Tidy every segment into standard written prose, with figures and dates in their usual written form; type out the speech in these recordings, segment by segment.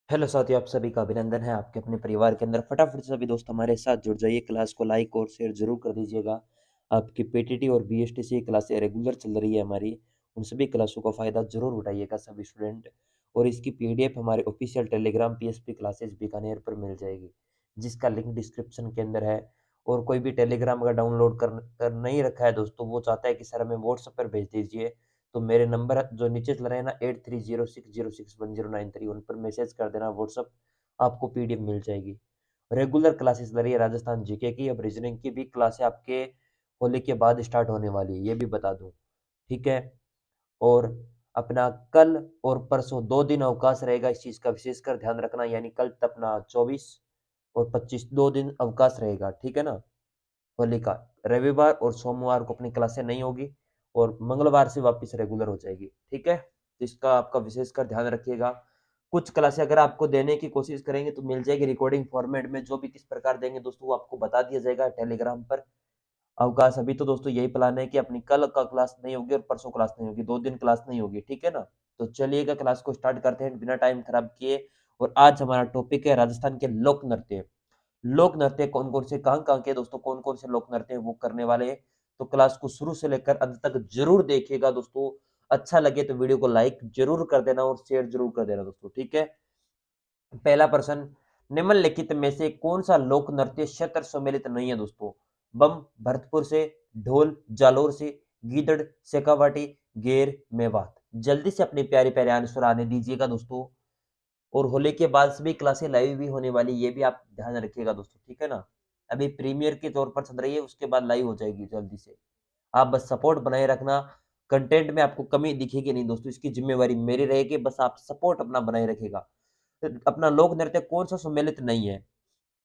Hello साथियों, आप सभी का अभिनंदन है आपके अपने परिवार के अंदर। फटाफट से सभी दोस्त हमारे साथ जुड़ जाइए। क्लास को लाइक और शेयर जरूर कर दीजिएगा। आपकी पीटीटी और बीएसटीसी क्लासें रेगुलर चल रही है हमारी, उन सभी क्लासों का फ़ायदा जरूर उठाइएगा सभी स्टूडेंट। और इसकी पीडीएफ हमारे official Telegram PSP classes Bikaner पर मिल जाएगी, जिसका लिंक डिस्क्रिप्शन के अंदर है। और कोई भी टेलीग्राम का डाउनलोड कर नहीं रखा है दोस्तों, वो चाहता है कि सर हमें व्हाट्सएप पर भेज दीजिए, तो मेरे नंबर जो नीचे चल रहे हैं ना 8306061093, उन पर मैसेज कर देना व्हाट्सअप, आपको पीडीएफ मिल जाएगी। रेगुलर क्लासेस ले रही है राजस्थान जीके की। अब रीजनिंग की भी क्लासें आपके होली के बाद स्टार्ट होने वाली है, ये भी बता दूं। ठीक है। और अपना कल और परसों 2 दिन अवकाश रहेगा, इस चीज़ का विशेषकर ध्यान रखना। यानी कल अपना 24 और 25 2 दिन अवकाश रहेगा, ठीक है ना। होली का रविवार और सोमवार को अपनी क्लासें नहीं होगी, और मंगलवार से वापस रेगुलर हो जाएगी, ठीक है। तो इसका आपका विशेषकर ध्यान रखिएगा। कुछ क्लासें अगर आपको देने की कोशिश करेंगे तो मिल जाएगी रिकॉर्डिंग फॉर्मेट में, जो भी किस प्रकार देंगे दोस्तों वो आपको बता दिया जाएगा टेलीग्राम पर। अवकाश अभी तो दोस्तों यही प्लान है कि अपनी कल का क्लास नहीं होगी और परसों क्लास नहीं होगी, 2 दिन क्लास नहीं होगी, ठीक है ना। तो चलिएगा क्लास को स्टार्ट करते हैं बिना टाइम खराब किए। और आज हमारा टॉपिक है राजस्थान के लोक नृत्य। लोक नृत्य कौन-कौन से कहाँ-कहाँ के दोस्तों कौन-कौन से लोक नृत्य हैं वो करने वाले हैं। तो क्लास को शुरू से लेकर अंत तक ज़रूर देखिएगा दोस्तों। अच्छा लगे तो वीडियो को लाइक ज़रूर कर देना और शेयर ज़रूर कर देना दोस्तों, ठीक है। पहला प्रश्न, निम्नलिखित में से कौन सा लोक नृत्य क्षेत्र सम्मिलित नहीं है दोस्तों? बम भरतपुर से, ढोल जालोर से, गीदड़ शेखावाटी, गेर मेवात। जल्दी से अपने प्यारे-प्यारे आंसर आने दीजिएगा दोस्तों। और होली के बाद सभी क्लासें लाइव भी होने वाली, ये भी आप ध्यान रखिएगा दोस्तों, ठीक है ना। अभी प्रीमियर के तौर पर चल रही है, उसके बाद लाइव हो जाएगी जल्दी से। आप बस सपोर्ट बनाए रखना। कंटेंट में आपको कमी दिखेगी नहीं दोस्तों, इसकी जिम्मेवारी मेरी रहेगी, बस आप सपोर्ट अपना बनाए रखिएगा। तो अपना लोक नृत्य कौन सा सम्मिलित नहीं है,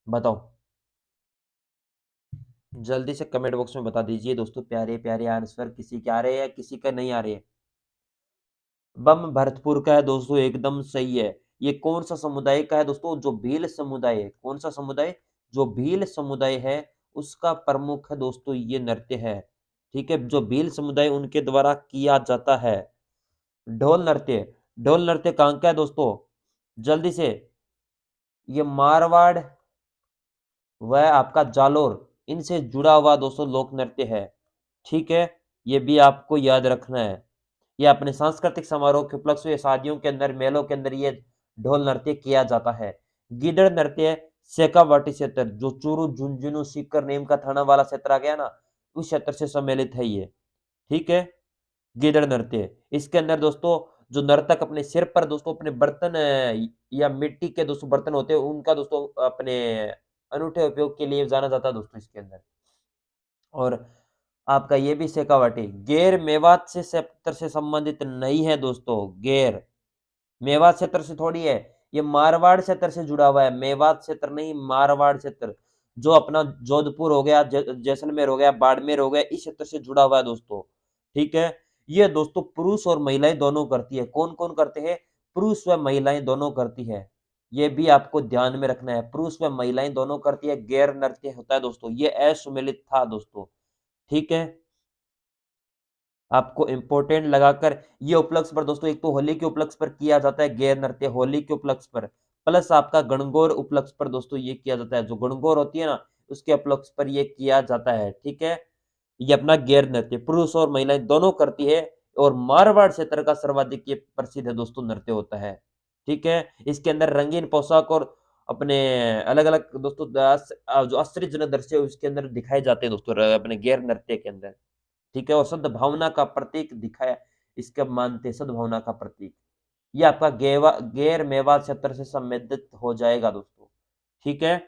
बताओ। जल्दी से कमेंट बॉक्स में बता दीजिए दोस्तों, प्यारे प्यारे आंसर किसी के आ रहे हैं किसी का नहीं आ रहे हैं। बम भरतपुर का है दोस्तों, एकदम सही है। ये कौन सा समुदाय का है दोस्तों? जो भील समुदाय है। कौन सा समुदाय? जो भील समुदाय है, उसका प्रमुख है दोस्तों ये नृत्य है। ठीक है, जो भील समुदाय उनके द्वारा किया जाता है। ढोल नृत्य। ढोल नृत्य कहाँ का है दोस्तों? जल्दी से। ये मारवाड़ वह आपका जालोर, इनसे जुड़ा हुआ दोस्तों लोक नृत्य है। ठीक है, ये भी आपको याद रखना है। ये अपने सांस्कृतिक समारोह के उपलक्ष्य में शादियों के अंदर मेलों के अंदर ये ढोल नृत्य किया जाता है। गीदड़ नृत्य शेखावाटी क्षेत्र, जो चूरू झुंझुनू सीकर नीम का थाना वाला क्षेत्र आ गया ना, उस क्षेत्र से सम्मिलित है ये। ठीक है, गीदड़ नृत्य। इसके अंदर दोस्तों जो नर्तक अपने सिर पर दोस्तों अपने बर्तन या मिट्टी के दोस्तों बर्तन होते हैं, उनका दोस्तों अपने अनूठे उपयोग के लिए जाना जाता है दोस्तों इसके अंदर। और आपका ये भी शेखावाटी गैर मेवात से क्षेत्र से संबंधित नहीं है दोस्तों। गैर मेवात क्षेत्र से थोड़ी है, ये मारवाड़ क्षेत्र से जुड़ा हुआ है। मेवात क्षेत्र नहीं, मारवाड़ क्षेत्र। जो अपना जोधपुर हो गया, जैसलमेर हो गया, बाड़मेर हो गया, इस क्षेत्र से जुड़ा हुआ है दोस्तों। ठीक है, ये दोस्तों पुरुष और महिलाएं दोनों करती है। कौन कौन करते हैं? पुरुष व महिलाएं दोनों करती है। ये भी आपको ध्यान में रखना है, पुरुष व महिलाएं दोनों करती है। गैर नृत्य होता है दोस्तों, ये असुमेलित था दोस्तों। ठीक है, आपको इम्पोर्टेंट लगाकर ये उपलक्ष्य पर दोस्तों, एक तो होली के उपलक्ष्य पर किया जाता है गैर नृत्य, होली के उपलक्ष्य पर, प्लस आपका गणगौर उपलक्ष्य पर दोस्तों ये किया जाता है। जो गणगौर होती है ना, उसके उपलक्ष्य पर ये किया जाता है। ठीक है, ये अपना गैर नृत्य पुरुष और महिलाएं दोनों करती है। और मारवाड़ क्षेत्र का सर्वाधिक ये प्रसिद्ध है दोस्तों नृत्य होता है। ठीक है, इसके अंदर रंगीन पोशाक और अपने अलग अलग दोस्तों जो आश्चर्यजनक दृश्य है उसके अंदर दिखाए जाते हैं दोस्तों अपने गैर नृत्य के अंदर। ठीक है, और सद्भावना का प्रतीक दिखाया, इसके मानते सद्भावना का प्रतीक। ये आपका गैर मेवात क्षेत्र से संबंधित हो जाएगा दोस्तों। ठीक है,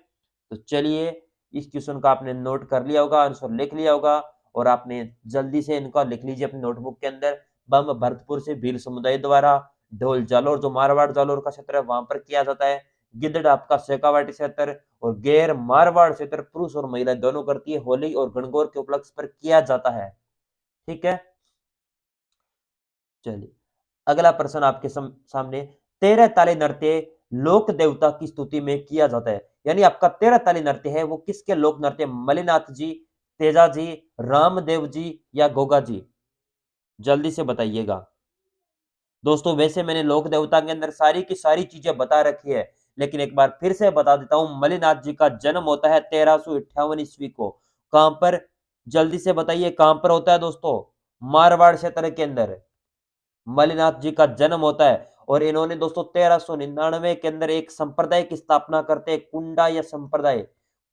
तो चलिए इस क्वेश्चन का आपने नोट कर लिया होगा, आंसर लिख लिया होगा, और आपने जल्दी से इनका लिख लीजिए अपनी नोटबुक के अंदर। बम भरतपुर से भील समुदाय द्वारा, ढोल जालोर जो मारवाड़ जालोर का क्षेत्र है वहां पर किया जाता है, गिद्धड़ आपका शेखावाटी क्षेत्र, और गैर मारवाड़ क्षेत्र पुरुष और महिला दोनों करती है। होली और गणगौर के उपलक्ष्य पर किया जाता है। ठीक है, चलिए अगला प्रश्न आपके सामने। तेरह ताली नृत्य लोक देवता की स्तुति में किया जाता है। यानी आपका तेरह ताली नृत्य है वो किसके लोक नृत्य? मलिनाथ जी, तेजा जी, रामदेव जी, या गोगा जी? जल्दी से बताइएगा। दोस्तों वैसे मैंने लोक देवता के अंदर सारी की सारी चीजें बता रखी है, लेकिन एक बार फिर से बता देता हूँ, मलिनाथ जी का जन्म होता है 1358 ईस्वी को। कहां पर? जल्दी से बताइए कहां पर होता है दोस्तों? मारवाड़ क्षेत्र के अंदर मलिनाथ जी का जन्म होता है। और इन्होंने दोस्तों 1399 के अंदर एक संप्रदाय की स्थापना करते हैं, कुंडा या संप्रदाय,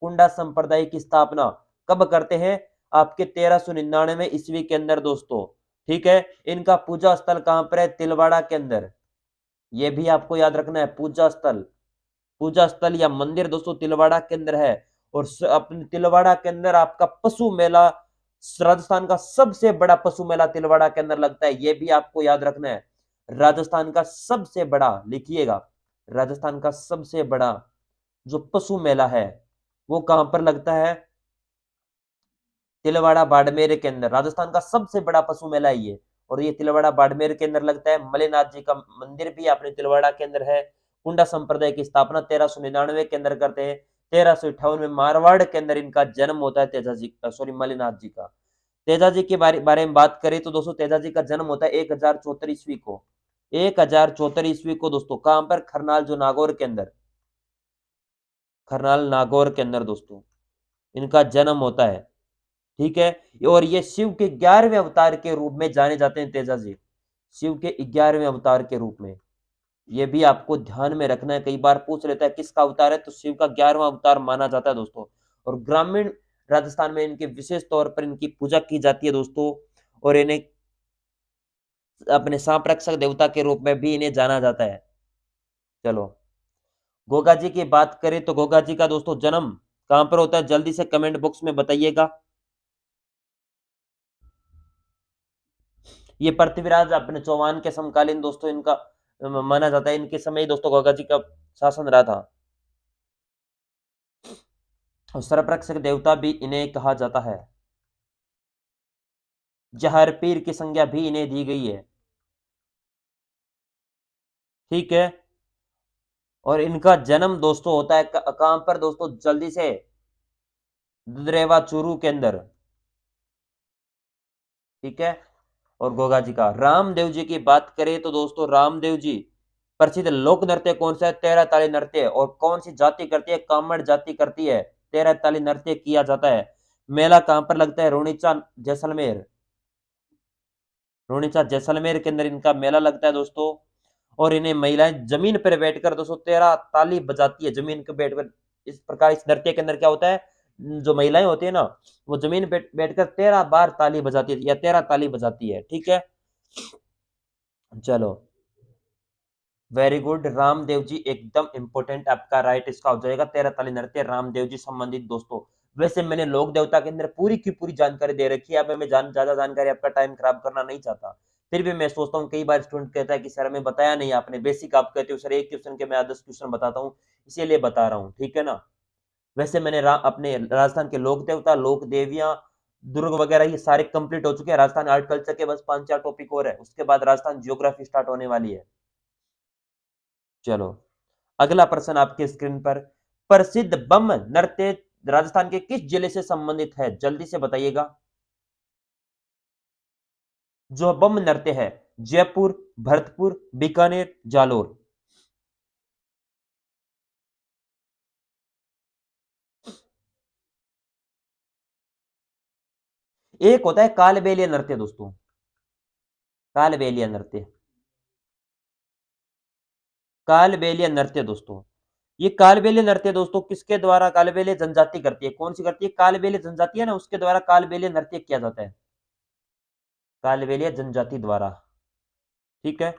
कुंडा संप्रदाय की स्थापना कब करते हैं? आपके 1399 ईस्वी के अंदर दोस्तों। ठीक है, इनका पूजा स्थल कहां पर है? तिलवाड़ा के अंदर। यह भी आपको याद रखना है, पूजा स्थल या मंदिर दोस्तों तिलवाड़ा के अंदर है। और अपने तिलवाड़ा के अंदर आपका पशु मेला, राजस्थान का सबसे बड़ा पशु मेला तिलवाड़ा के अंदर लगता है, यह भी आपको याद रखना है। राजस्थान का सबसे बड़ा, लिखिएगा, राजस्थान का सबसे बड़ा जो पशु मेला है वो कहां पर लगता है? तिलवाड़ा बाड़मेर के अंदर। राजस्थान का सबसे बड़ा पशु मेला है ये, और ये तिलवाड़ा बाड़मेर के अंदर लगता है। मलेनाथ जी का मंदिर भी अपने तिलवाड़ा के अंदर है। कुंडा संप्रदाय की स्थापना 1399 के अंदर करते हैं। 1358 में मारवाड़ के अंदर इनका जन्म होता है, तेजा जी का, सॉरी, मलेनाथ जी का। तेजा जी के बारे में बात करें तो दोस्तों तेजा जी का जन्म होता है 1074 ईस्वी को। 1074 ईस्वी को दोस्तों, कहां पर? खरनाल, जो नागौर के अंदर, खरनाल नागौर के अंदर दोस्तों इनका जन्म होता है। ठीक है, और ये शिव के 11वें अवतार के रूप में जाने जाते हैं तेजा जी, शिव के 11वें अवतार के रूप में। ये भी आपको ध्यान में रखना है, कई बार पूछ लेता है किसका अवतार है, तो शिव का 11वां अवतार माना जाता है दोस्तों। और ग्रामीण राजस्थान में इनके विशेष तौर पर इनकी पूजा की जाती है दोस्तों। और इन्हें अपने सांप रक्षक देवता के रूप में भी इन्हें जाना जाता है। चलो, गोगा जी की बात करें तो गोगा जी का दोस्तों जन्म कहां पर होता है? जल्दी से कमेंट बॉक्स में बताइएगा। ये पृथ्वीराज अपने चौहान के समकालीन दोस्तों इनका माना जाता है, इनके समय ही दोस्तों गोगा जी का शासन रहा था। और सर्वरक्षक देवता भी इन्हें कहा जाता है। जहर पीर की संज्ञा भी इन्हें दी गई है। ठीक है, और इनका जन्म दोस्तों होता है कहां पर दोस्तों? जल्दी से, दुधरेवा चूरू के अंदर। ठीक है, और गोगा जी का, रामदेव जी की बात करें तो दोस्तों रामदेव जी प्रसिद्ध लोक नृत्य कौन सा है? तेरह ताली नृत्य। और कौन सी जाति करती है? कामड़ जाति करती है। तेरह ताली नृत्य किया जाता है। मेला कहां पर लगता है? रोनिचा, जैसलमेर। रोनिचा जैसलमेर के अंदर इनका मेला लगता है दोस्तों। और इन्हें महिलाएं जमीन पर बैठकर दोस्तों 13 ताली बजाती है, जमीन पर बैठकर। इस प्रकार इस नृत्य के अंदर क्या होता है, जो महिलाएं होती है ना, वो जमीन पे बैठकर 13 बार ताली बजाती है या 13 ताली बजाती है। ठीक है, चलो, वेरी गुड। रामदेव जी एकदम इंपॉर्टेंट, आपका राइट इसका हो जाएगा 13 ताली नृत्य, रामदेव जी संबंधित दोस्तों। वैसे मैंने लोक देवता के अंदर पूरी की पूरी जानकारी दे रखी है, अब मैं ज्यादा जानकारी आपका टाइम खराब करना नहीं चाहता। फिर भी मैं सोचता हूँ, कई बार स्टूडेंट कहता है कि सर हमें बताया नहीं आपने, बेसिक आप कहते हो सर एक क्वेश्चन के मैं 10 क्वेश्चन बताता हूँ, इसीलिए बता रहा हूँ। ठीक है ना? वैसे मैंने अपने राजस्थान के लोक देवता, लोक देवियां, दुर्ग वगैरह ये सारे कंप्लीट हो चुके हैं। राजस्थान आर्ट कल्चर के बस 5-4 टॉपिक और है, उसके बाद राजस्थान जियोग्राफी स्टार्ट होने वाली है। चलो, अगला प्रश्न आपके स्क्रीन पर, प्रसिद्ध बम नृत्य राजस्थान के किस जिले से संबंधित है? जल्दी से बताइएगा। जो बम नृत्य है, जयपुर, भरतपुर, बीकानेर, जालोर। एक होता है कालबेलिया नृत्य दोस्तों, कालबेलिया नृत्य, कालबेलिया नृत्य दोस्तों। ये कालबेलिया नृत्य दोस्तों किसके द्वारा कालबेलिया जनजाति करती है? कौन सी करती है? कालबेलिया जनजाति है ना, उसके द्वारा कालबेलिया नृत्य किया जाता है, कालबेलिया जनजाति द्वारा। ठीक है,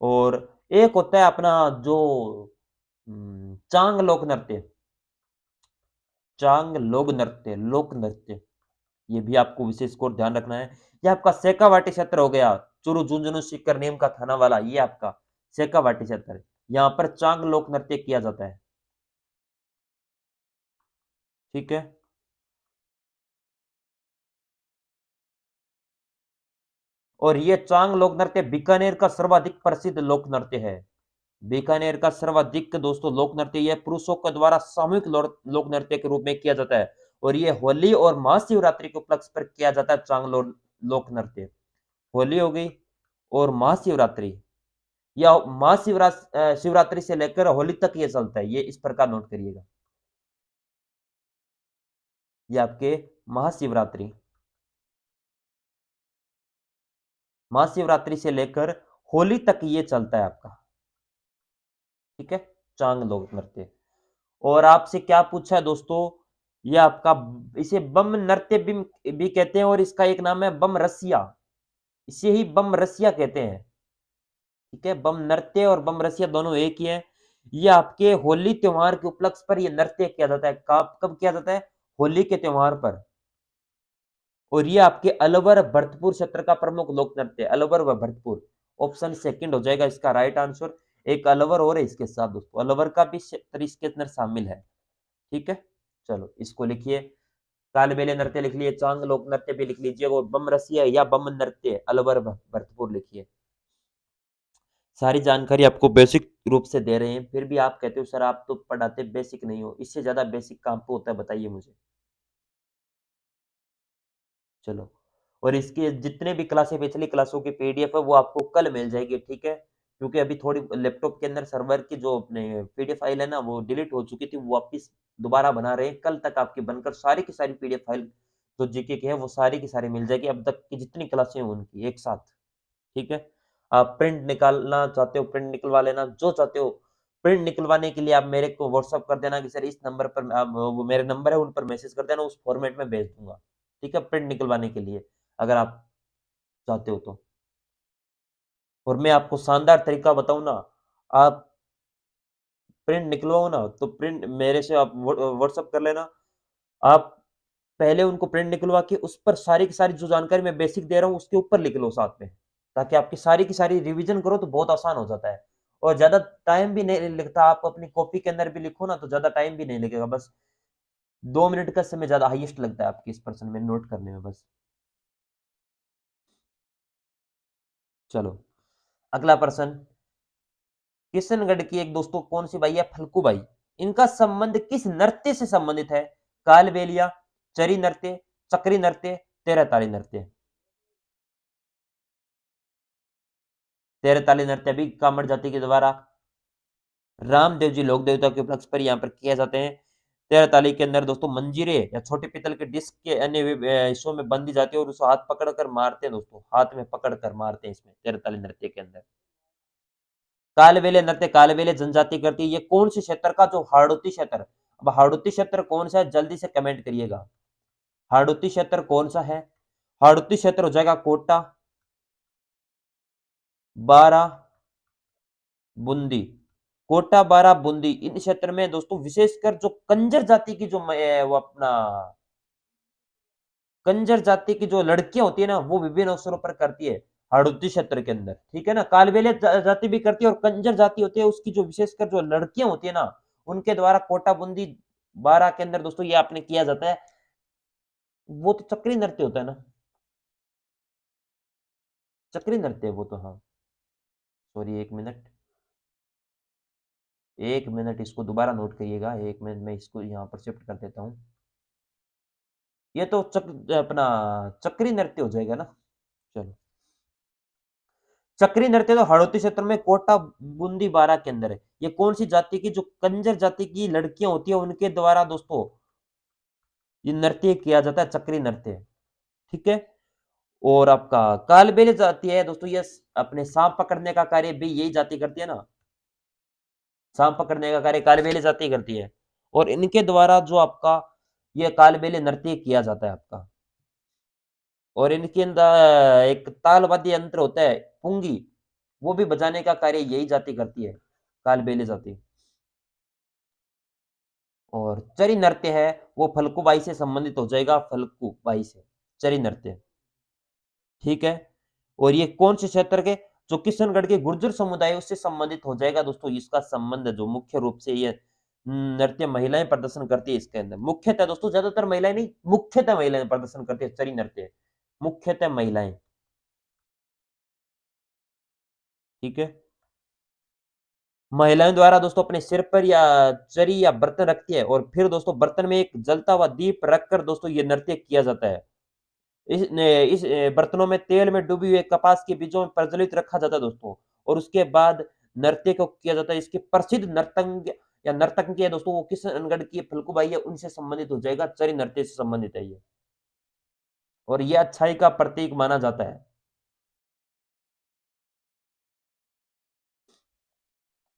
और एक होता है अपना जो चांग लोक नृत्य, चांग लोक नृत्य, ये भी आपको विशेष को ध्यान रखना है। ये आपका सेकावाटी क्षेत्र हो गया, चुरू झुंझुनू सीकर नीम का थाना वाला, ये आपका सेकावाटी क्षेत्र, यहाँ पर चांग लोक नृत्य किया जाता है। ठीक है, और ये चांग लोक नृत्य बीकानेर का सर्वाधिक प्रसिद्ध लोक नृत्य है। बीकानेर का सर्वाधिक दोस्तों लोक नृत्य यह पुरुषों के द्वारा सामूहिक लोक नृत्य के रूप में किया जाता है, और ये होली और महाशिवरात्रि के उपलक्ष्य पर किया जाता है चांग लोक नृत्य। होली हो गई और महाशिवरात्रि या शिवरात्रि से लेकर होली तक ये चलता है, ये इस प्रकार नोट करिएगा। ये आपके महाशिवरात्रि महाशिवरात्रि से लेकर होली तक ये चलता है आपका, ठीक है, चांग लोक नृत्य। और आपसे क्या पूछा है दोस्तों, ये आपका इसे बम नृत्य भी कहते हैं और इसका एक नाम है बम रसिया, इसे ही बम रसिया कहते हैं, ठीक है। बम नृत्य और बम रसिया दोनों एक ही है। ये आपके होली त्योहार के उपलक्ष्य पर ये नृत्य किया जाता है, कब कब किया जाता है, होली के त्योहार पर। और ये आपके अलवर भरतपुर क्षेत्र का प्रमुख लोक नृत्य है, अलवर व भरतपुर। ऑप्शन सेकंड हो जाएगा इसका राइट आंसर। एक अलवर और है इसके साथ दोस्तों, अलवर का भी क्षेत्र इसके अंदर शामिल है, ठीक है। चलो इसको लिखिए, कालबेलिया नृत्य लिख लिए, चांग लोक नृत्य भी लिख लीजिए, वो बम रसिया या बम नृत्य अलवर भरतपुर लिखिए। सारी जानकारी आपको बेसिक रूप से दे रहे हैं, फिर भी आप कहते हो सर आप तो पढ़ाते बेसिक नहीं हो, इससे ज्यादा बेसिक काम पे होता है, बताइए मुझे। चलो, और इसके जितने भी क्लासें पिछली क्लासों की पीडीएफ है वो आपको कल मिल जाएगी, ठीक है। क्योंकि अभी थोड़ी लैपटॉप के अंदर सर्वर की जो अपने पीडीएफ फाइल है ना वो डिलीट हो चुकी थी, वो वापस दोबारा बना रहे हैं, कल तक आपकी बनकर सारी की सारी पीडीएफ फाइल जो जीके की है वो सारी की सारी मिल जाएगी, अब तक की जितनी क्लासें हैं उनकी एक साथ, ठीक है। आप प्रिंट निकालना चाहते हो प्रिंट निकलवा लेना, जो चाहते हो प्रिंट निकलवाने के लिए आप मेरे को व्हाट्सअप कर देना कि सर इस नंबर पर आप, वो मेरे नंबर है उन पर मैसेज कर देना, उस फॉर्मेट में भेज दूंगा, ठीक है, प्रिंट निकलवाने के लिए अगर आप चाहते हो तो। और मैं आपको शानदार तरीका बताऊं ना, आप प्रिंट निकलवाओ ना तो प्रिंट मेरे से आप व्हाट्सअप कर लेना, आप पहले उनको प्रिंट निकलवा के उस पर सारी की सारी जो जानकारी मैं बेसिक दे रहा हूँ उसके ऊपर लिख लो साथ में, ताकि आपकी सारी की सारी रिवीजन करो तो बहुत आसान हो जाता है। और ज्यादा टाइम भी नहीं लगता, आप अपनी कॉपी के अंदर भी लिखो ना तो ज्यादा टाइम भी नहीं लगेगा, बस 2 मिनट का समय ज्यादा हाईएस्ट लगता है आपके इस पर्सन में नोट करने में बस। चलो अगला पर्सन, किशनगढ़ की एक दोस्तों कौन सी बाई है, फल्कू बाई, इनका संबंध किस नृत्य से संबंधित है, कालबेलिया, चरी नृत्य, चक्री नृत्य, तेरहताली नृत्य। तेरहताली नृत्य भी कामड़ जाति के द्वारा रामदेव जी लोक देवता के उपलक्ष्य पर यहाँ पर किए जाते हैं। तेरहताली के अंदर दोस्तों मंजीरे या छोटे पीतल के डिस्क के अन्य हिस्सों में बंधी जाती है और उसको हाथ पकड़ कर मारते हैं दोस्तों, हाथ में पकड़ कर मारते हैं इसमें तेरहताली नृत्य के अंदर। कालबेलिया नृत्य कालबेलिया जनजाति करती है, ये कौन से क्षेत्र का, जो हाड़ौती क्षेत्र। अब हाड़ौती क्षेत्र कौन सा है जल्दी से कमेंट करिएगा, हाड़ौती क्षेत्र कौन सा है। हाड़ौती क्षेत्र हो जाएगा कोटा, बारा, बूंदी। कोटा, बारा, बूंदी, इन क्षेत्र में दोस्तों विशेषकर जो कंजर जाति की जो वो अपना कंजर जाति की जो लड़कियां होती है ना वो विभिन्न अवसरों पर करती है हाड़ौती क्षेत्र के अंदर, ठीक है ना। कालबेलिया जाति भी करती है और कंजर जाति होती है उसकी जो विशेषकर जो लड़कियां होती है ना उनके द्वारा कोटा, बूंदी, बारा के अंदर दोस्तों ये आपने किया जाता है। वो तो चक्री नृत्य होता है ना, चक्री नृत्य है वो तो, हाँ। सॉरी, एक मिनट, एक मिनट, इसको दोबारा नोट करिएगा, एक मिनट मैं इसको यहाँ पर शिफ्ट कर देता हूँ। ये तो अपना चक्री नृत्य हो जाएगा ना। चलो, चक्री नृत्य तो हाड़ौती क्षेत्र में कोटा, बूंदी, बारा के अंदर है। ये कौन सी जाति की, जो कंजर जाति की लड़कियां होती है उनके द्वारा दोस्तों ये नृत्य किया जाता है, चक्री नृत्य, ठीक है। और आपका कालबेलिया जाति है दोस्तों, ये अपने सांप पकड़ने का कार्य भी यही जाति करती है ना, सांप पकड़ने का कार्य कालबेलिया जाति करती है। और इनके द्वारा जो आपका ये कालबेलिया नृत्य किया जाता है आपका। और इनके अंदर एक तालवाद्य यंत्र होता है पुंगी, वो भी बजाने का कार्य यही जाति करती है, कालबेलिया जाति। और चरी नृत्य है वो फल्गु बाई से संबंधित हो जाएगा, फल्गु बाई से चरी नृत्य, ठीक है। और ये कौन से क्षेत्र के, जो किशनगढ़ के गुर्जर समुदाय उससे संबंधित हो जाएगा दोस्तों। इसका संबंध जो मुख्य रूप से ये नृत्य महिलाएं प्रदर्शन करती है इसके अंदर, मुख्यतः दोस्तों, ज्यादातर महिलाएं नहीं, मुख्यतः महिलाएं प्रदर्शन करती है चरी नृत्य, मुख्यतः महिलाएं, ठीक है। महिलाओं द्वारा दोस्तों अपने सिर पर या चरी या बर्तन रखती है और फिर दोस्तों बर्तन में एक जलता हुआ दीप रखकर दोस्तों ये नृत्य किया जाता है। इस बर्तनों में तेल में डूबी हुई कपास के बीजों में प्रज्वलित रखा जाता है दोस्तों, और उसके बाद नृत्य को किया जाता है। इसके प्रसिद्ध नर्तंग या नर्तकी है दोस्तों, वो किशनगढ़ की फल्गुबाई है, उनसे संबंधित हो जाएगा, चरी नृत्य से संबंधित है ये, और ये अच्छाई का प्रतीक माना जाता है।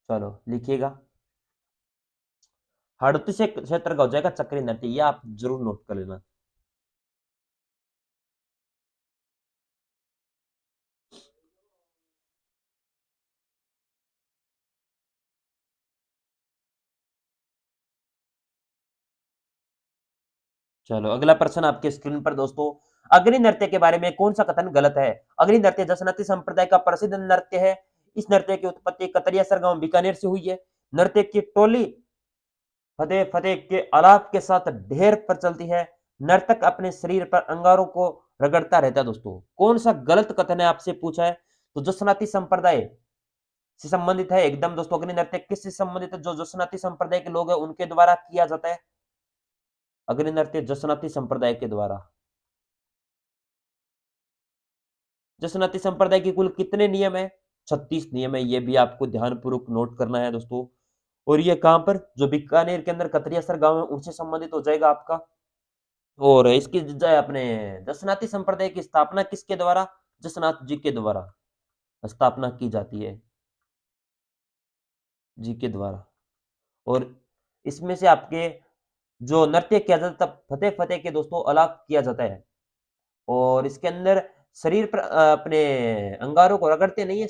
चलो लिखिएगा। हड़ौती से क्षेत्र का हो जाएगा चक्री नृत्य, ये आप जरूर नोट कर लेना। चलो अगला प्रश्न आपके स्क्रीन पर दोस्तों, अग्नि नृत्य के बारे में कौन सा कथन गलत है? अग्नि नृत्य जसनती संप्रदाय का प्रसिद्ध नृत्य है। इस नृत्य की उत्पत्ति कतरियासर गांव बीकानेर से हुई है। नृत्य की टोली फतेह फतेह के आलाप के साथ ढेर पर चलती है। नर्तक अपने शरीर पर अंगारों को रगड़ता रहता है दोस्तों। कौन सा गलत कथन है आपसे पूछा है? तो जसनाती संप्रदाय से संबंधित है एकदम दोस्तों। अग्नि नृत्य किससे संबंधित है? जो जसनाती संप्रदाय के लोग हैं उनके द्वारा किया जाता है। अग्नि नृत्य जसनाती संप्रदाय के द्वारा। जसनाती संप्रदाय के कुल कितने नियम है? 36 नियम है, ये भी आपको ध्यानपूर्वक नोट करना है दोस्तों। और ये कहां पर, जो बीकानेर के अंदर कतरियासर गांव है उनसे संबंधित हो जाएगा आपका। और इसकी अपने जसनाती संप्रदाय की स्थापना किसके द्वारा? जसनाथ जी के द्वारा स्थापना की जाती है, जी के द्वारा। और इसमें से आपके जो नृत्य किया जाता है फतेह फतेह के दोस्तों अलाप किया जाता है, और इसके अंदर शरीर पर अपने अंगारों को रगड़ते नहीं है,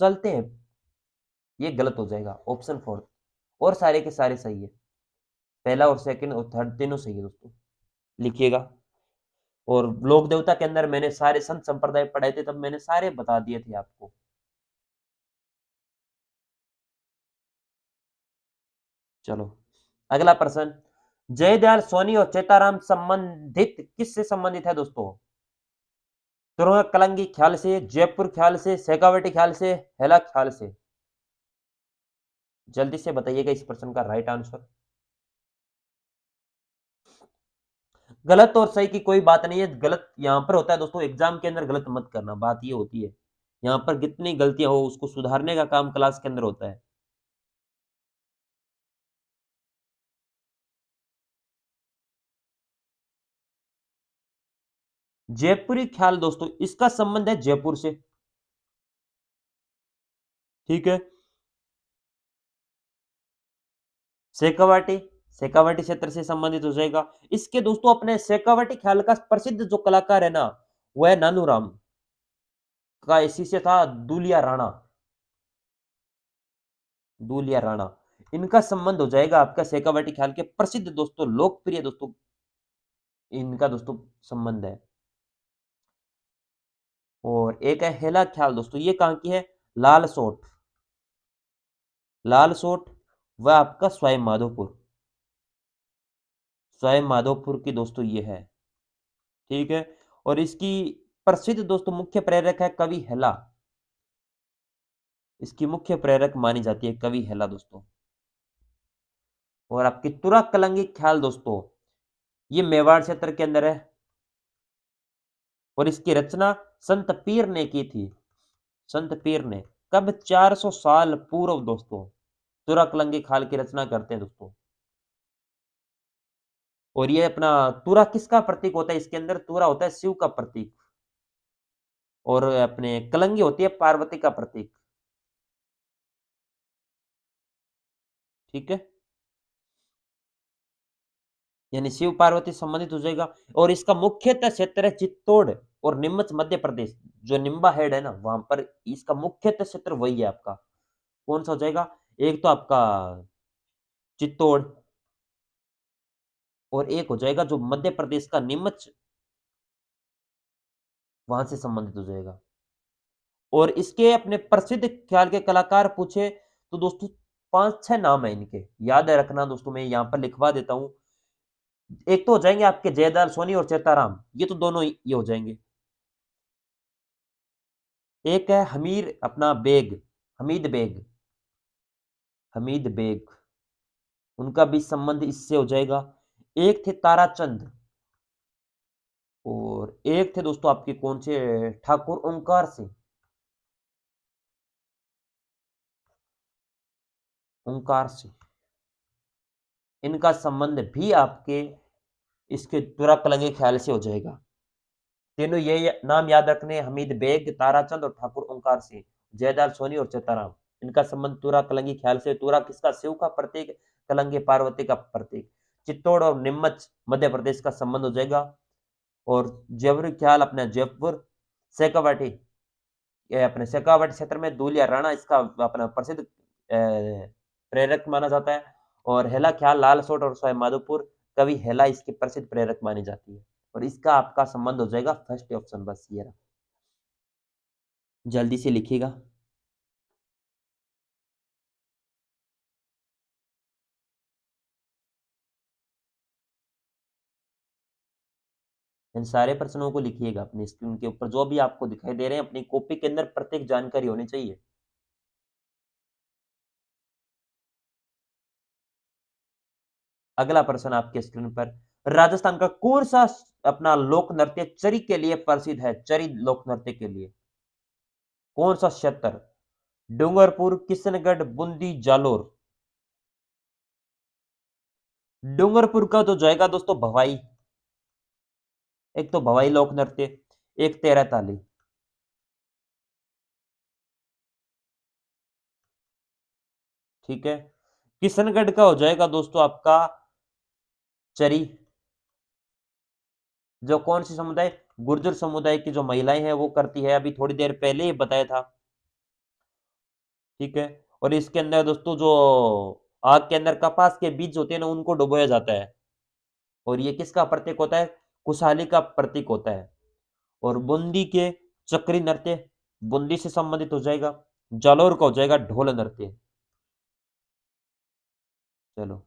चलते हैं। ये गलत हो जाएगा, ऑप्शन फोर्थ। और सारे के सारे सही है, पहला और सेकंड और थर्ड तीनों सही है दोस्तों, लिखिएगा। और लोक देवता के अंदर मैंने सारे संत संप्रदाय पढ़ाए थे, तब मैंने सारे बता दिए थे आपको। चलो अगला प्रश्न, जयदयाल सोनी और चेताराम संबंधित किससे संबंधित है दोस्तों? तुरंग कलंगी ख्याल से, जयपुर ख्याल से, शेखावटी ख्याल से, हेला ख्याल से? जल्दी से बताइएगा इस प्रश्न का राइट आंसर। गलत और सही की कोई बात नहीं है, गलत यहां पर होता है दोस्तों, एग्जाम के अंदर गलत मत करना, बात ये होती है। यहां पर कितनी गलतियां हो उसको सुधारने का काम क्लास के अंदर होता है। जयपुरी ख्याल दोस्तों, इसका संबंध है जयपुर से, ठीक है। शेखावाटी, शेखावाटी क्षेत्र से संबंधित हो जाएगा। इसके दोस्तों अपने शेखावाटी ख्याल का प्रसिद्ध जो कलाकार है ना, वह है नानूराम का, इसी से था दूलिया राणा, दूलिया राणा। इनका संबंध हो जाएगा आपका शेखावाटी ख्याल के प्रसिद्ध दोस्तों, लोकप्रिय दोस्तों, इनका दोस्तों संबंध है। और एक है हेला ख्याल दोस्तों, ये कहां की है? लाल सोट, लाल सोट वह आपका स्वयं माधोपुर, स्वयं माधोपुर की दोस्तों ये है, ठीक है। और इसकी प्रसिद्ध दोस्तों मुख्य प्रेरक है कवि हेला, इसकी मुख्य प्रेरक मानी जाती है कवि हेला दोस्तों। और आपकी तुरा कलंगी ख्याल दोस्तों, ये मेवाड़ क्षेत्र के अंदर है, और इसकी रचना संत पीर ने की थी, संत पीर ने। कब? 400 साल पूर्व दोस्तों तुरा कलंगी ख्याल की रचना करते हैं दोस्तों। और ये अपना तुरा किसका प्रतीक होता है? इसके अंदर तुरा होता है शिव का प्रतीक, और अपने कलंगी होती है पार्वती का प्रतीक, ठीक है। यानी शिव पार्वती संबंधित हो जाएगा। और इसका मुख्यतः क्षेत्र है चित्तौड़ और नीमच मध्य प्रदेश, जो निम्बा हेड है ना वहां पर, इसका मुख्यतः क्षेत्र वही है आपका। कौन सा हो जाएगा? एक तो आपका चित्तौड़, और एक हो जाएगा जो मध्य प्रदेश का नीमच, वहां से संबंधित हो जाएगा। और इसके अपने प्रसिद्ध ख्याल के कलाकार पूछे तो दोस्तों 5-6 नाम है इनके, याद है रखना दोस्तों, मैं यहाँ पर लिखवा देता हूँ। एक तो हो जाएंगे आपके जयदाल सोनी और चेताराम, ये तो दोनों ये हो जाएंगे। एक है हमीर अपना बेग, हमीद बेग, हमीद बेग, उनका भी संबंध इससे हो जाएगा। एक थे ताराचंद, और एक थे दोस्तों आपके कौन से, ठाकुर ओंकार सिंह। ओंकार सिंह, इनका संबंध भी आपके इसके तुराकलंगी ख्याल से हो जाएगा। तीनों ये नाम याद रखने, हमीद बेग, ताराचंद और ठाकुर ओंकार सिंह, जयदाल सोनी और चेताराम। इनका संबंध तुरा कलंगी ख्याल से। तुरा किसका, शिव का प्रतीक, कलंगी पार्वती का प्रतीक। चित्तौड़ और नीमच मध्य प्रदेश का संबंध हो जाएगा। और जयपुर ख्याल अपने जयपुर। शेखावाटी, ये अपने शेखावाटी क्षेत्र में दूलिया राणा इसका अपना प्रसिद्ध प्रेरक माना जाता है। और हेला ख्याल लालसोट और सवाई माधोपुर, कवि हेला इसकी प्रसिद्ध प्रेरक मानी जाती है। और इसका आपका संबंध हो जाएगा फर्स्ट ऑप्शन, बस ये रहा। जल्दी से लिखिएगा। इन सारे प्रश्नों को लिखिएगा अपनी स्क्रीन के ऊपर, जो भी आपको दिखाई दे रहे हैं अपनी कॉपी के अंदर प्रत्येक जानकारी होनी चाहिए। अगला प्रश्न आपके स्क्रीन पर, राजस्थान का कौन सा अपना लोक नृत्य चरी के लिए प्रसिद्ध है, चरी लोक नृत्य के लिए कौन सा क्षेत्र, डूंगरपुर, किशनगढ़, बूंदी, जालोर। डूंगरपुर का तो जाएगा दोस्तों भवाई, एक तो भवाई लोक नृत्य, एक तेरह ताली। ठीक है। किशनगढ़ का हो जाएगा दोस्तों आपका चरी, जो कौन सी समुदाय, गुर्जर समुदाय की जो महिलाएं हैं वो करती है, अभी थोड़ी देर पहले ही बताया था। ठीक है। और इसके अंदर दोस्तों जो आग के अंदर कपास के बीज होते हैं ना उनको डुबोया जाता है। और ये किसका प्रतीक होता है, खुशहाली का प्रतीक होता है। और बूंदी के चक्री नृत्य, बूंदी से संबंधित हो जाएगा। जालौर का हो जाएगा ढोल नृत्य। चलो,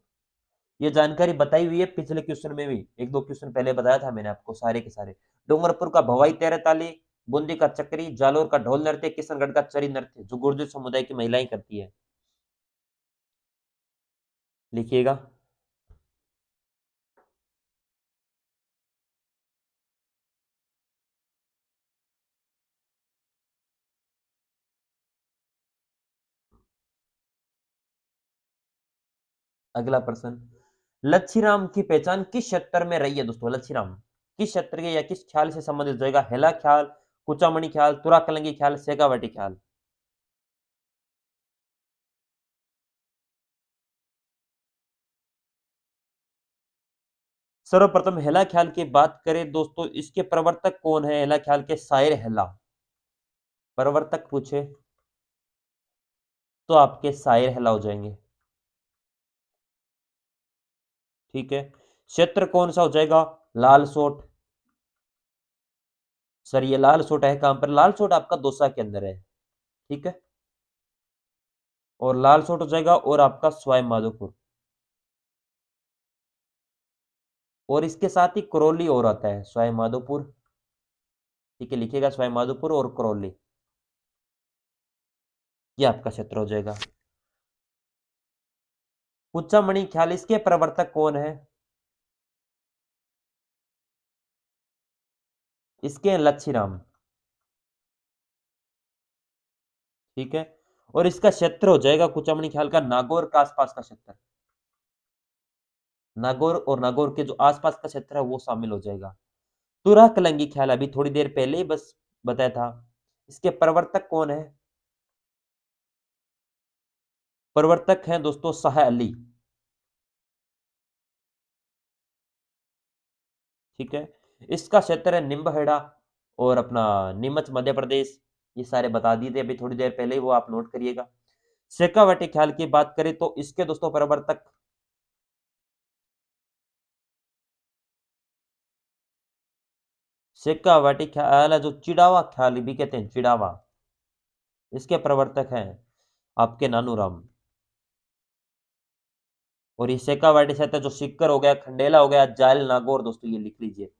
ये जानकारी बताई हुई है पिछले क्वेश्चन में भी, एक दो क्वेश्चन पहले बताया था मैंने आपको सारे के सारे। डूंगरपुर का भवाई तेरह ताली, बूंदी का चक्री, जालोर का ढोल नृत्य, किशनगढ़ का चरी नृत्य, जो गुर्जर समुदाय की महिलाएं करती है। लिखिएगा। अगला प्रश्न, लच्छीराम की पहचान किस क्षेत्र में रही है दोस्तों, लच्छीराम किस क्षेत्र के या किस ख्याल से संबंधित हो जाएगा, हेला ख्याल, कुचामणि ख्याल, तुराकलंगी ख्याल, शेखावाटी ख्याल। सर्वप्रथम हेला ख्याल की बात करें दोस्तों, इसके प्रवर्तक कौन है, हेला ख्याल के शायर हेला, प्रवर्तक पूछे तो आपके शायर हेला हो जाएंगे। ठीक है। क्षेत्र कौन सा हो जाएगा, लाल सोट। सर ये लाल सोट है कहां पर, लाल सोट आपका दौसा के अंदर है। ठीक है। और लाल सोट हो जाएगा और आपका सवाई माधोपुर। और इसके साथ ही करौली और आता है, सवाई माधोपुर। ठीक है, लिखिएगा सवाई माधोपुर और करौली, ये आपका क्षेत्र हो जाएगा। कुचामणि ख्याल, इसके प्रवर्तक कौन है, इसके लच्छीराम। ठीक है। और इसका क्षेत्र हो जाएगा कुचामणी ख्याल का नागौर का आसपास का क्षेत्र, नागौर और नागौर के जो आसपास का क्षेत्र है वो शामिल हो जाएगा। तुरह कलंगी ख्याल अभी थोड़ी देर पहले ही बस बताया था, इसके प्रवर्तक कौन है, प्रवर्तक हैं दोस्तों शाह अली। ठीक है। इसका क्षेत्र है निम्बहेड़ा और अपना नीमच मध्य प्रदेश, ये सारे बता दिए थे अभी थोड़ी देर पहले ही, वो आप नोट करिएगा। शेखावाटी ख्याल की बात करें तो इसके दोस्तों प्रवर्तक, शेखावाटी ख्याल है जो चिड़ावा ख्याल भी कहते हैं, चिड़ावा, इसके प्रवर्तक हैं आपके नानूराम। और ये शेखावाटी क्षेत्र जो सिक्कर हो गया, खंडेला हो गया, जायल नागौर, दोस्तों ये लिख लीजिए।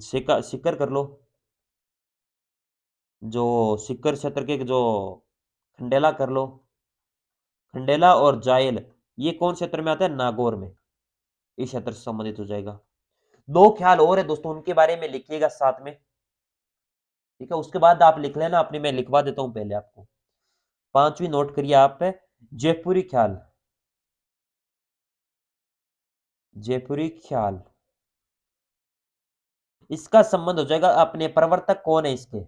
सिक्कर कर लो, जो सिक्कर क्षेत्र के जो खंडेला कर लो, खंडेला और जायल, ये कौन क्षेत्र में आता है, नागौर में। इस क्षेत्र से संबंधित हो जाएगा। दो ख्याल और है दोस्तों, उनके बारे में लिखिएगा साथ में, ठीक है? उसके बाद आप लिख लेना अपनी, मैं लिखवा देता हूँ पहले आपको। पांचवी नोट करिए आप, जयपुरी ख्याल। जयपुरी ख्याल, इसका संबंध हो जाएगा अपने, प्रवर्तक कौन है इसके?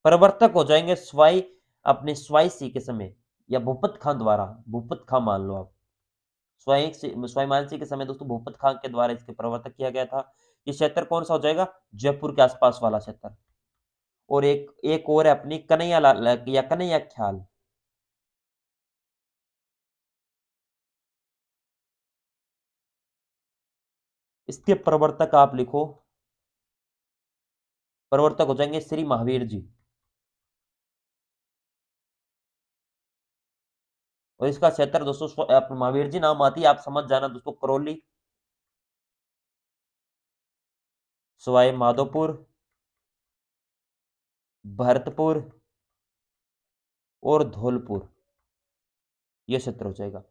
प्रवर्तक हो जाएंगे स्वाई, अपने स्वाई के समय, या भूपत खां द्वारा, भूपत खां मान लो आप। स्वाई मानसिंह के समय दोस्तों भूपत खां के द्वारा इसके प्रवर्तक किया गया था। ये क्षेत्र कौन सा हो जाएगा? जयपुर के आसपास वाला क्षेत्र। और एक एक और है अपनी कन्हैया लाल या कन्हैया ख्याल। इसके प्रवर्तक आप लिखो, प्रवर्तक हो जाएंगे श्री महावीर जी। और इसका क्षेत्र दोस्तों महावीर जी नाम आती है, आप समझ जाना दोस्तों, करौली, सवाई माधोपुर, भरतपुर और धौलपुर, ये क्षेत्र हो जाएगा।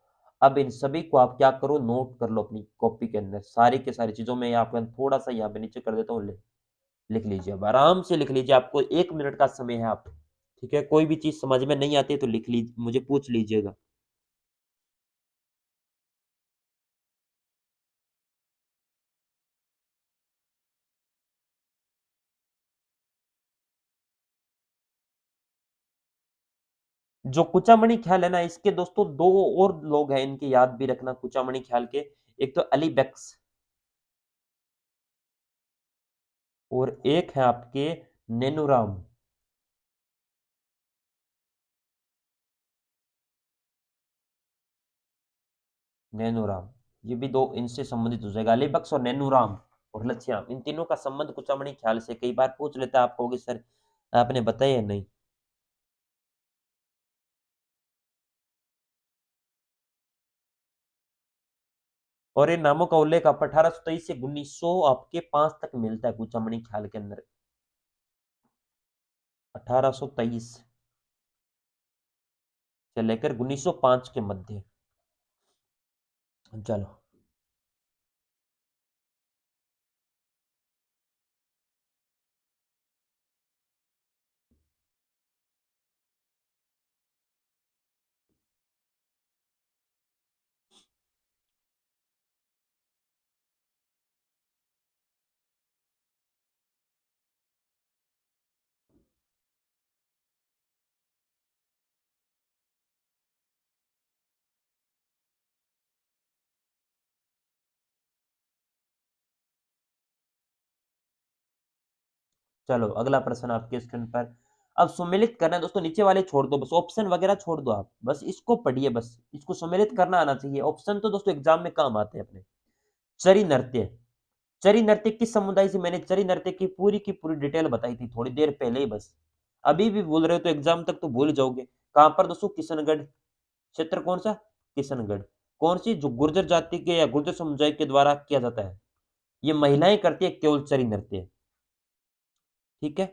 अब इन सभी को आप क्या करो, नोट कर लो अपनी कॉपी के अंदर, सारी के सारी चीजों में आपको थोड़ा सा यहाँ पे नीचे कर देता हूँ, लिख लीजिए। अब आराम से लिख लीजिए, आपको 1 मिनट का समय है आप, ठीक है? कोई भी चीज समझ में नहीं आती है तो लिख लीजिए, मुझे पूछ लीजिएगा। जो कुचामणि ख्याल है ना, इसके दोस्तों दो और लोग हैं, इनके याद भी रखना कुचामणि ख्याल के। एक तो अली बख्श, और एक है आपके नैनूराम। नैनूराम, ये भी दो इनसे संबंधित हो जाएगा, अली बख्श और नैनूराम और लच्छियाम, इन तीनों का संबंध कुचामणि ख्याल से। कई बार पूछ लेता है, आप कहोगे सर आपने बताया या नहीं। और इन नामों का उल्लेख आप 1823 से 1900 आपके 5 तक मिलता है कुचामणि ख्याल के अंदर, 1823 से लेकर 1905 के मध्य। चलो, चलो अगला प्रश्न आपके स्क्रीन पर। अब सम्मिलित करना है दोस्तों, नीचे वाले छोड़ दो, बस ऑप्शन वगैरह छोड़ दो, आप बस इसको पढ़िए, बस इसको सम्मिलित करना आना चाहिए। ऑप्शन तो दोस्तों एग्जाम में काम आते हैं अपने। चरी नृत्य, चरी नृत्य किस समुदाय से? मैंने चरी नृत्य की पूरी डिटेल बताई थी थोड़ी देर पहले ही, बस अभी भी भूल रहे हो तो एग्जाम तक तो भूल जाओगे। कहां पर दोस्तों? किशनगढ़। क्षेत्र कौन सा? किशनगढ़। कौन सी? जो गुर्जर जाति के या गुर्जर समुदाय के द्वारा किया जाता है, ये महिलाएं करती है केवल चरी नृत्य, ठीक है?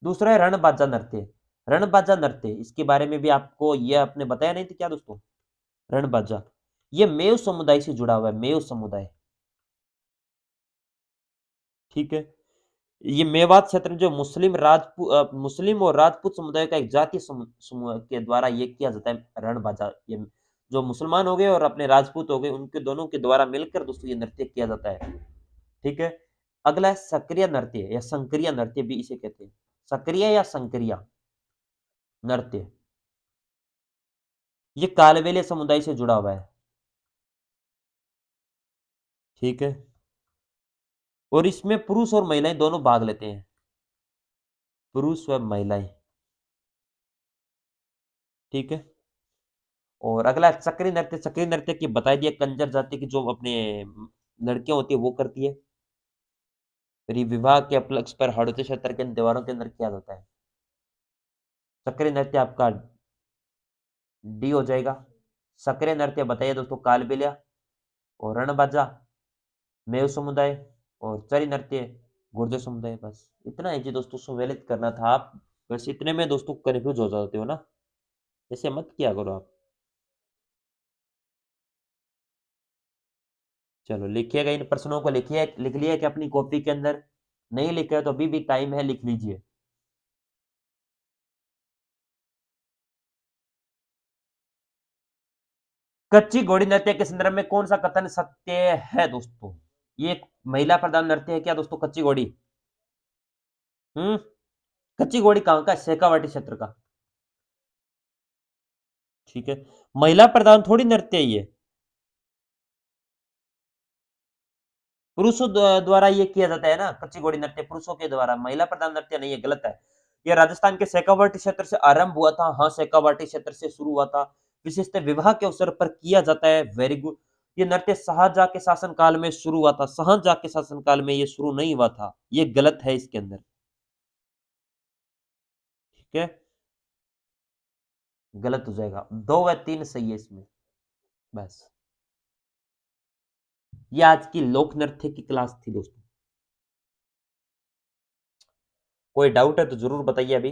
दूसरा है रणबाजा नृत्य। रणबाजा नृत्य, इसके बारे में भी आपको ये आपने बताया नहीं था क्या दोस्तों? रणबाजा, ये मेव समुदाय से जुड़ा हुआ है, मेव समुदाय, ठीक है? ये मेवात क्षेत्र जो मुस्लिम और राजपूत समुदाय का एक जातीय समूह के द्वारा ये किया जाता है रणबाजा। ये जो मुसलमान हो गए और अपने राजपूत हो गए, उनके दोनों के द्वारा मिलकर दोस्तों ये नृत्य किया जाता है, ठीक है? अगला है सक्रिय नृत्य या संक्रिय नृत्य भी इसे कहते हैं। सक्रिय या संक्रिय नृत्य, ये कालबेलिया समुदाय से जुड़ा हुआ है, ठीक है? और इसमें पुरुष और महिलाएं दोनों भाग लेते हैं, पुरुष व महिलाएं, ठीक है? और अगला चक्री नृत्य। चक्री नृत्य की बता दिया, कंजर जाति की जो अपने लड़कियां होती है वो करती है। फिर ये विवाह के उपलक्ष्य पर हड़ोती क्षेत्र के त्योहारों के अंदर किया जाता है। चक्री नृत्य आपका डी हो जाएगा। सक्रिय नृत्य बताइए दोस्तों, कालबेलिया और रणबाजा, मेव समुदाय, और चरी नृत्य गुर्जर समुदाय। बस इतना है जी दोस्तों, सम्मिलित करना था आप, बस इतने में दोस्तों कंफ्यूज हो जाते हो ना, ऐसे मत किया करो आप। चलो लिखिएगा, इन प्रश्नों को लिखिए, लिख लिया कि अपनी कॉपी के अंदर? नहीं लिखा है तो अभी भी टाइम है, लिख लीजिए। कच्ची घोड़ी नृत्य के संदर्भ में कौन सा कथन सत्य है दोस्तों? ये एक महिला प्रधान नृत्य है क्या दोस्तों, कच्ची घोड़ी? हम्म। कच्ची घोड़ी कहां का? शेखावाटी क्षेत्र का। ठीक है। महिला प्रधान थोड़ी नृत्य है ये, पुरुषों द्वारा ये किया जाता है ना, कच्ची घोड़ी नृत्य पुरुषों के द्वारा, महिला प्रधान नृत्य नहीं है, गलत है। ये राजस्थान के शेखावाटी क्षेत्र से आरंभ हुआ था, हाँ शेखावाटी क्षेत्र से शुरू हुआ था। विशेषतः विवाह के अवसर पर किया जाता है, वेरी गुड। ये नृत्य शाहजहां के शासनकाल में शुरू हुआ था, शाहजहां के शासनकाल में ये शुरू नहीं हुआ था, ये गलत है इसके अंदर। ठीक है, गलत हो जाएगा, 2 व 3 सही है इसमें। बस, ये आज की लोक नृत्य की क्लास थी दोस्तों। कोई डाउट है तो जरूर बताइए अभी।